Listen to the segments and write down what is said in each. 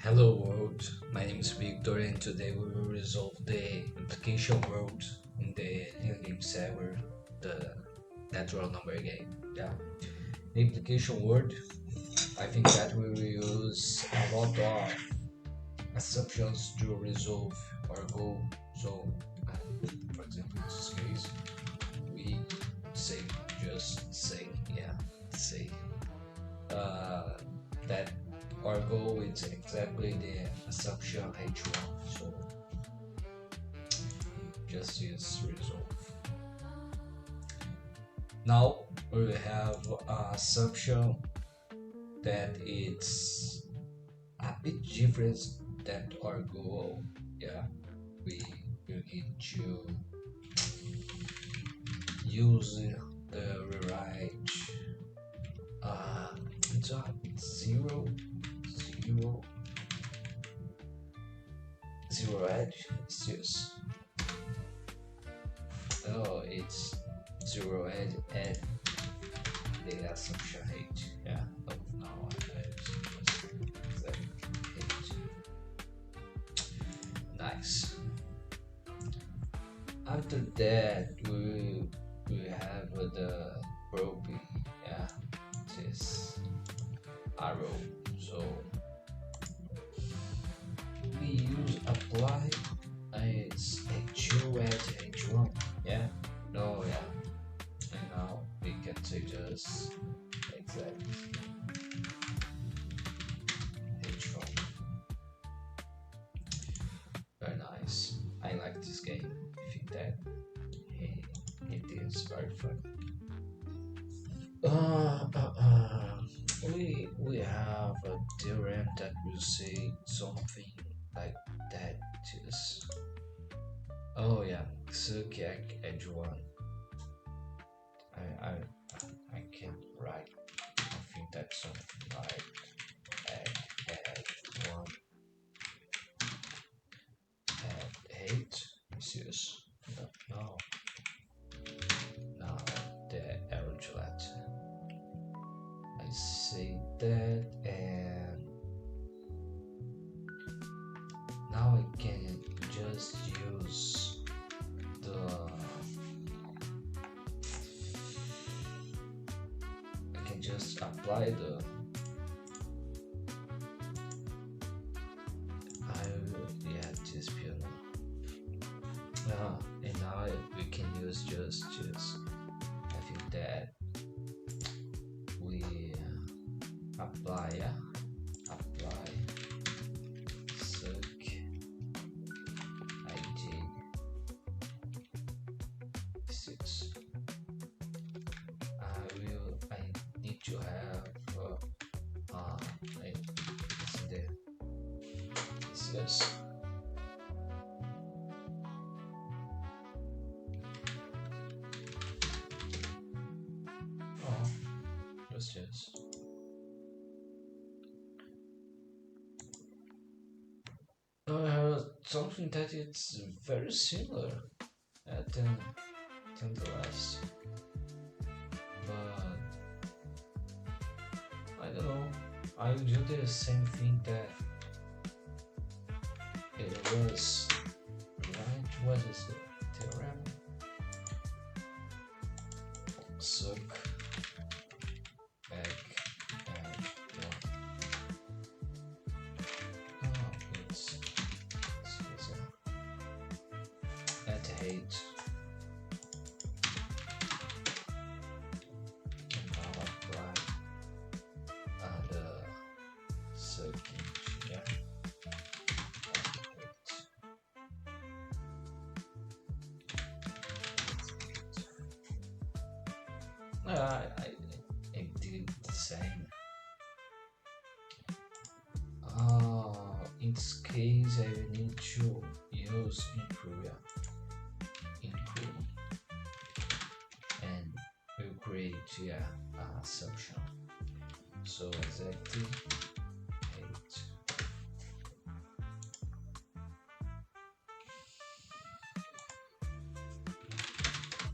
Hello world, my name is Victor and today we will resolve the implication world in the new game server, the natural number game. Yeah, the implication world, I think that we will use a lot of assumptions to resolve our goal. So, for example, in this case, we say, just say, yeah, say uh, that our goal is exactly the assumption H1. So just use resolve. Now we have an assumption that it's a bit different than our goal. Yeah, we need to use the rewrite. It's a zero, zero, zero edge. It's just it's zero edge and the assumption height. Yeah, now I have exactly height. Nice. After that, we have the probe. Yeah, this arrow. So we use apply. It's H2 at H1. Yeah. No. Yeah. And now we can take this exactly H1. Very nice. I like this game. I think that it is very fun. We have a theorem that will say something like that. Just suck edge one. I I can't write. I think that's something like edge one and eight. Serious? No. Now the arrow Gillette. I say that and now I can just use I can just apply the this piano. And now we can use just I think that we apply suck ID 6. I need to have it's there. Yes. Yes. Something that it's very similar than the last, but I don't know. I will do the same thing that it was right. What is it? Theorem. Suck. Hate and now apply and circuit. Yeah. I did the same. In this case, I need to use Implication. And we'll create assumption. So exactly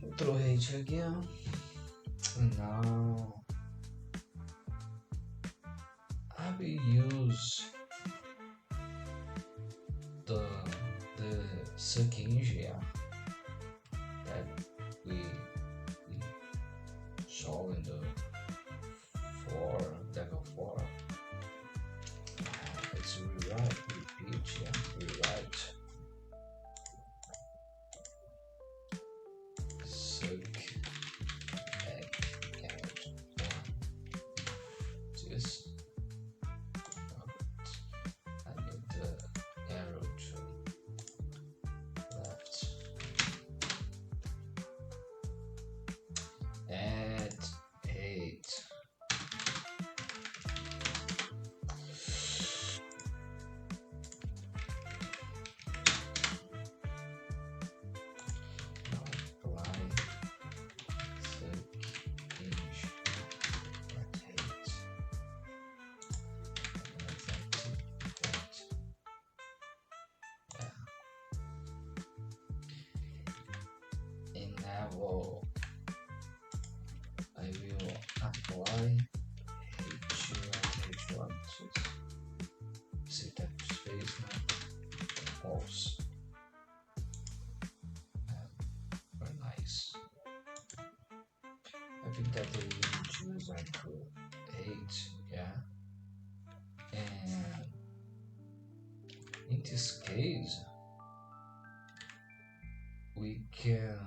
8. Throw H again. And now I will use sequence, yeah, that we saw in the level 4. Let's rewrite, repeat, yeah, rewrite. Sec egg count 1. This. I need the arrow to left. Add 8. I will apply H2 and H1 to set that space now. False. Very nice. I think that they will choose like 8, yeah. And in this case, we can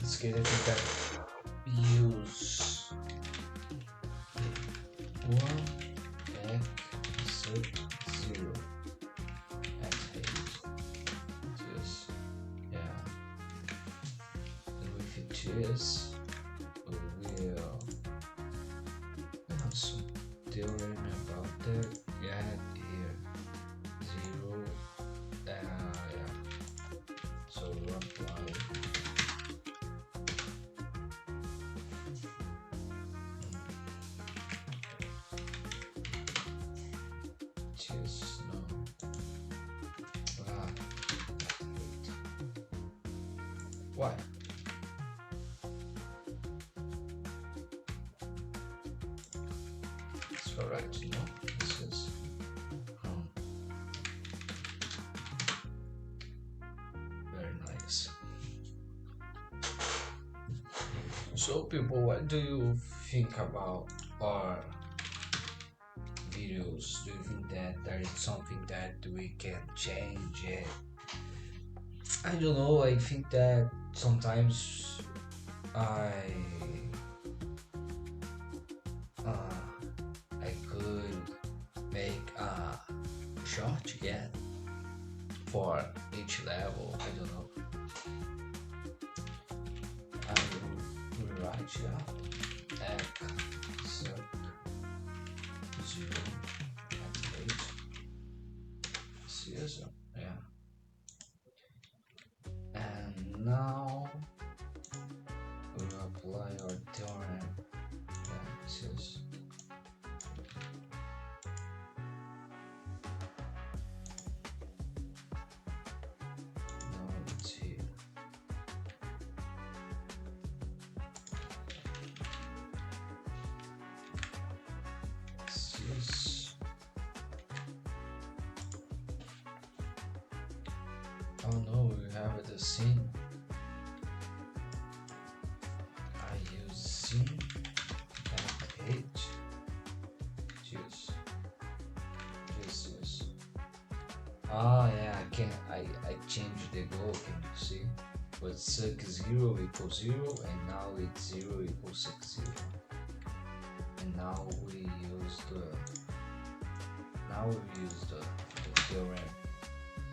let's get it that use 1 x 0 at 8. Just yeah. And if it is, we will have some theorem about that. Yeah, here 0. Yeah. So we apply. Just no. Why? It's alright, you know. This is very nice. So people, what do you think about our videos? Do you think that there is something that we can change it? I don't know, I think that sometimes I could make a short again for each level. I don't know. I will rewrite x sub 0 at 8. Serious? Yeah. And now we'll apply our theorem. Yeah, this is now it's here. This is oh no, we have the scene. I use scene at 8. Just use. Yeah, I changed the goal, can you see? But sec 0 equals 0, and now it's 0 equals sec 0. And now we use the theorem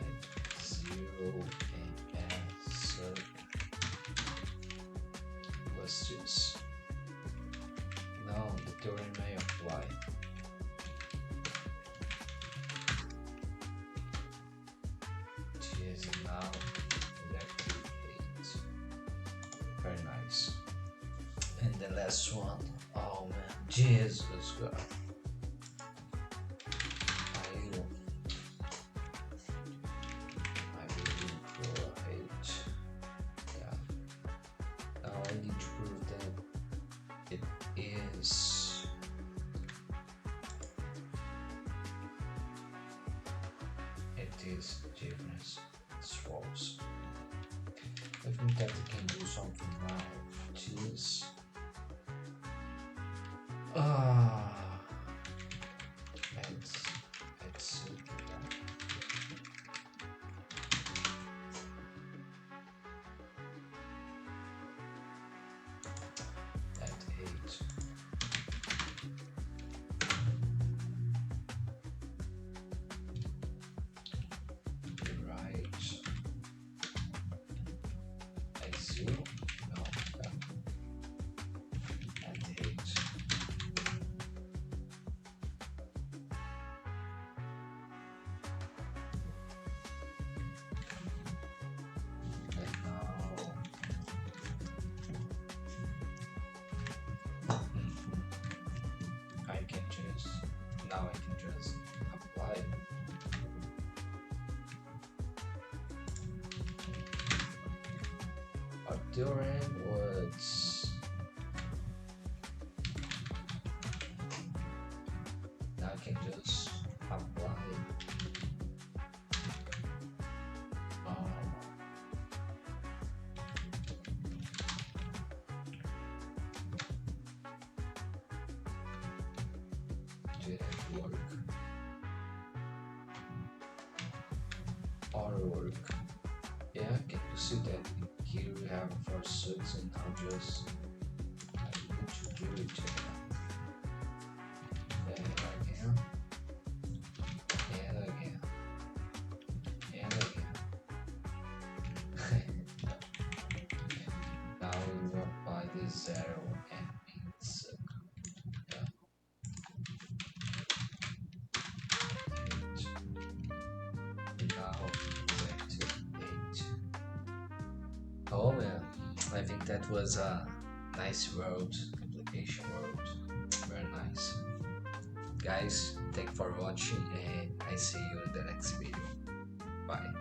at 0 and sec plus this. Now the theorem may apply. Yes, now electric 8. Very nice. And the last one, oh man, Jesus God. I will look for 8. Yeah. Now I need to prove that it is think that we can do something now, which is uh let's see that 8. Right. At 0. No, at 8. And now I can just apply. Our theorem was now I can just apply didn't work. Our work. Yeah, can you see that here we have our suits and now just I need to do it then again and again and again. Now we will apply this 0 and means yeah. 8. Now back to 8. Oh man, I think that was a nice world, application world, very nice. Guys, thank you for watching and I see you in the next video. Bye.